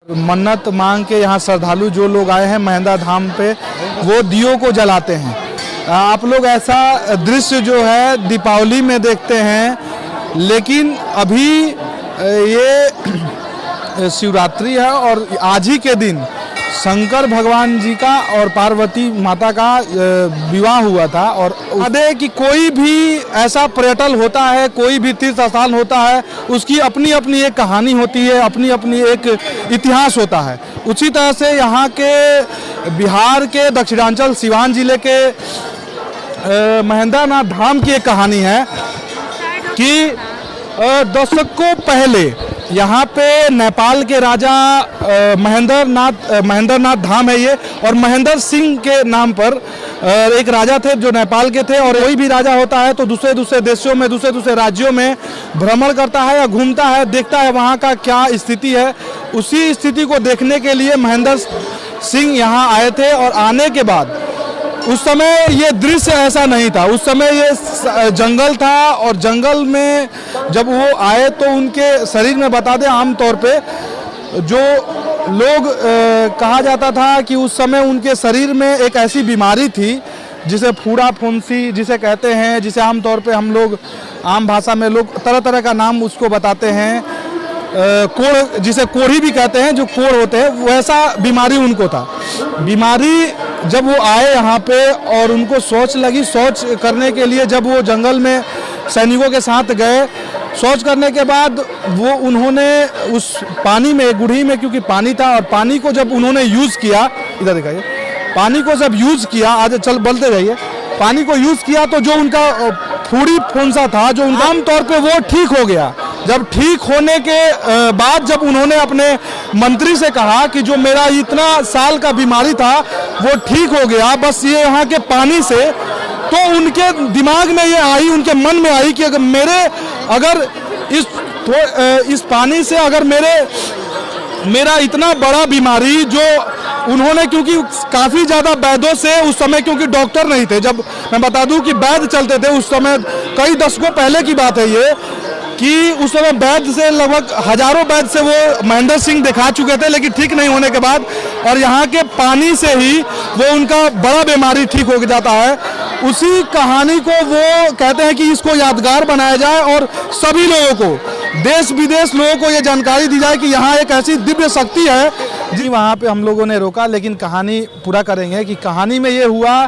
मन्नत मांग के यहाँ श्रद्धालु जो लोग आए हैं महेंद्र धाम पे, वो दियों को जलाते हैं। आप लोग ऐसा दृश्य जो है दीपावली में देखते हैं, लेकिन अभी ये शिवरात्रि है और आज ही के दिन शंकर भगवान जी का और पार्वती माता का विवाह हुआ था। और आदे कि कोई भी ऐसा पर्यटन होता है, कोई भी तीर्थ स्थान होता है, उसकी अपनी अपनी एक कहानी होती है, अपनी अपनी एक इतिहास होता है। उसी तरह से यहाँ के बिहार के दक्षिणांचल सिवान जिले के महेंद्र नाथ धाम की एक कहानी है कि दशकों पहले यहाँ पे नेपाल के राजा महेंद्र नाथ धाम है ये, और महेंद्र सिंह के नाम पर एक राजा थे जो नेपाल के थे। और कोई भी राजा होता है तो दूसरे दूसरे देशों में, दूसरे दूसरे राज्यों में भ्रमण करता है या घूमता है, देखता है वहाँ का क्या स्थिति है। उसी स्थिति को देखने के लिए महेंद्र सिंह यहाँ आए थे। और आने के बाद उस समय ये दृश्य ऐसा नहीं था, उस समय ये जंगल था। और जंगल में जब वो आए तो उनके शरीर में, बता दें आमतौर पे जो लोग कहा जाता था कि उस समय उनके शरीर में एक ऐसी बीमारी थी जिसे फूड़ा फुंसी जिसे कहते हैं, जिसे आमतौर पे हम लोग आम भाषा में लोग तरह तरह का नाम उसको बताते हैं, कोढ़ जिसे कोढ़ी भी कहते हैं, जो कोढ़ होते हैं, वैसा बीमारी उनको था। बीमारी जब वो आए यहाँ पे और उनको शौच लगी, शौच करने के लिए जब वो जंगल में सैनिकों के साथ गए, शौच करने के बाद वो उन्होंने उस पानी में, गुढ़ी में क्योंकि पानी था, और पानी को जब उन्होंने यूज़ किया, इधर दिखाइए, पानी को जब यूज़ किया, आज चल बोलते जाइए, पानी को यूज़ किया तो जो उनका फूड़ी फुंसा था, जो उनका आमतौर पे वो ठीक हो गया। जब ठीक होने के बाद जब उन्होंने अपने मंत्री से कहा कि जो मेरा इतना साल का बीमारी था वो ठीक हो गया बस ये यहाँ के पानी से, तो उनके दिमाग में ये आई, उनके मन में आई कि अगर इस पानी से अगर मेरा इतना बड़ा बीमारी जो उन्होंने, क्योंकि काफ़ी ज़्यादा वैद्यों से उस समय, क्योंकि डॉक्टर नहीं थे, जब मैं बता दूं कि वैद्य चलते थे उस समय, कई दशकों पहले की बात है ये, कि उस समय वैद्य से लगभग हजारों वैद्य से वो महेंद्र सिंह दिखा चुके थे, लेकिन ठीक नहीं होने के बाद और यहाँ के पानी से ही वो उनका बड़ा बीमारी ठीक हो जाता है। उसी कहानी को वो कहते हैं कि इसको यादगार बनाया जाए और सभी लोगों को, देश विदेश लोगों को ये जानकारी दी जाए कि यहाँ एक ऐसी दिव्य शक्ति है जी। वहाँ पे हम लोगों ने रोका, लेकिन कहानी पूरा करेंगे कि कहानी में ये हुआ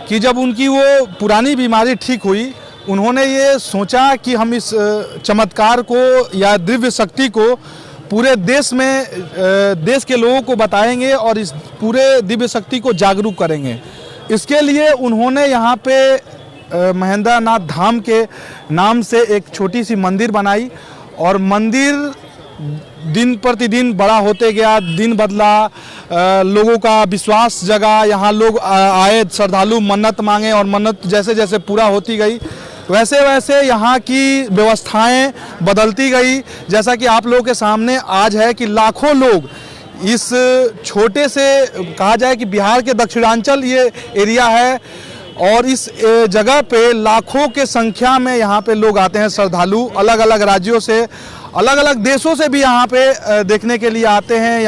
कि जब उनकी वो पुरानी बीमारी ठीक हुई, उन्होंने ये सोचा कि हम इस चमत्कार को या दिव्य शक्ति को पूरे देश में, देश के लोगों को बताएंगे और इस पूरे दिव्य शक्ति को जागरूक करेंगे। इसके लिए उन्होंने यहाँ पे महेंद्र नाथ धाम के नाम से एक छोटी सी मंदिर बनाई, और मंदिर दिन प्रतिदिन बड़ा होते गया, दिन बदला, लोगों का विश्वास जगा, यहाँ लोग आए, श्रद्धालु मन्नत मांगे, और मन्नत जैसे जैसे पूरा होती गई वैसे वैसे यहाँ की व्यवस्थाएं बदलती गई। जैसा कि आप लोगों के सामने आज है कि लाखों लोग इस छोटे से, कहा जाए कि बिहार के दक्षिणांचल ये एरिया है, और इस जगह पे लाखों के संख्या में यहाँ पे लोग आते हैं, श्रद्धालु अलग अलग राज्यों से, अलग अलग देशों से भी यहाँ पे देखने के लिए आते हैं।